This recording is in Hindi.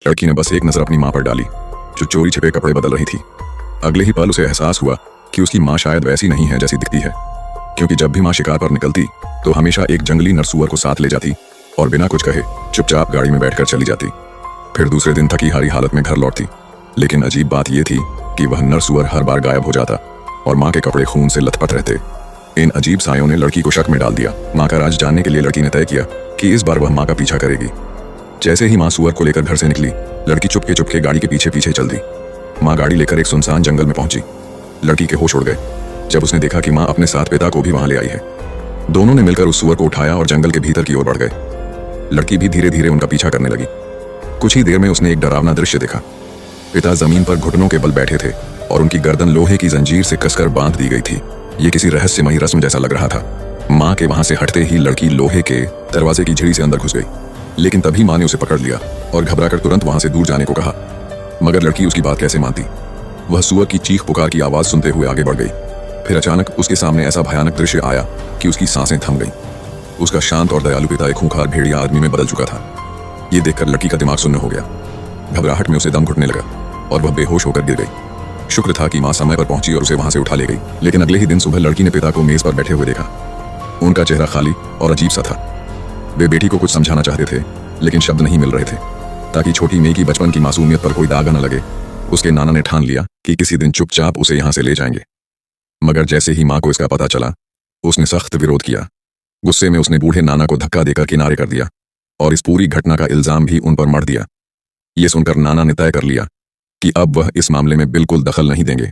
लड़की ने बस एक नजर अपनी माँ पर डाली, जो चोरी छिपे कपड़े बदल रही थी। अगले ही पल उसे एहसास हुआ कि उसकी माँ शायद वैसी नहीं है जैसी दिखती है, क्योंकि जब भी माँ शिकार पर निकलती तो हमेशा एक जंगली नरसुअर को साथ ले जाती और बिना कुछ कहे चुपचाप गाड़ी में बैठकर चली जाती। फिर दूसरे दिन थकी हारी हालत में घर लौटती, लेकिन अजीब बात यह थी कि वह नरसुअर हर बार गायब हो जाता और माँ के कपड़े खून से लथपथ रहते। इन अजीब सायों ने लड़की को शक में डाल दिया। माँ का राज जानने के लिए लड़की ने तय किया कि इस बार वह माँ का पीछा करेगी। जैसे ही माँ सुअर को लेकर घर से निकली, लड़की चुपके चुपके गाड़ी के पीछे पीछे चल दी। माँ गाड़ी लेकर एक सुनसान जंगल में पहुंची। लड़की के होश उड़ गए जब उसने देखा कि माँ अपने साथ पिता को भी वहां ले आई है। दोनों ने मिलकर उस सुअर को उठाया और जंगल के भीतर की ओर बढ़ गए। लड़की भी धीरे धीरे उनका पीछा करने लगी। कुछ ही देर में उसने एक डरावना दृश्य देखा। पिता जमीन पर घुटनों के बल बैठे थे और उनकी गर्दन लोहे की जंजीर से कसकर बांध दी गई थी। ये किसी रहस्यमयी रस्म जैसा लग रहा था। माँ के वहां से हटते ही लड़की लोहे के दरवाजे की झिड़ी से अंदर घुस गई, लेकिन तभी माँ ने उसे पकड़ लिया और घबराकर तुरंत वहां से दूर जाने को कहा। मगर लड़की उसकी बात कैसे मानती। वह सुअर की चीख पुकार की आवाज सुनते हुए आगे बढ़ गई। फिर अचानक उसके सामने ऐसा भयानक दृश्य आया कि उसकी सांसें थम गईं। उसका शांत और दयालु पिता एक खूंखार भेड़िया आदमी में बदल चुका था। ये देखकर लड़की का दिमाग सुन्न हो गया। घबराहट में उसे दम घुटने लगा और वह बेहोश होकर गिर गई। शुक्र था कि माँ समय पर पहुंची और उसे वहां से उठा ले गई। लेकिन अगले ही दिन सुबह लड़की ने पिता को मेज पर बैठे हुए देखा। उनका चेहरा खाली और अजीब सा था। वे बेटी को कुछ समझाना चाहते थे, लेकिन शब्द नहीं मिल रहे थे, ताकि छोटी मेई की बचपन की मासूमियत पर कोई दाग न लगे। उसके नाना ने ठान लिया कि किसी दिन चुपचाप उसे यहां से ले जाएंगे। मगर जैसे ही माँ को इसका पता चला, उसने सख्त विरोध किया। गुस्से में उसने बूढ़े नाना को धक्का देकर किनारे कर दिया और इस पूरी घटना का इल्जाम भी उन पर मढ़ दिया। ये सुनकर नाना ने तय कर लिया कि अब वह इस मामले में बिल्कुल दखल नहीं देंगे।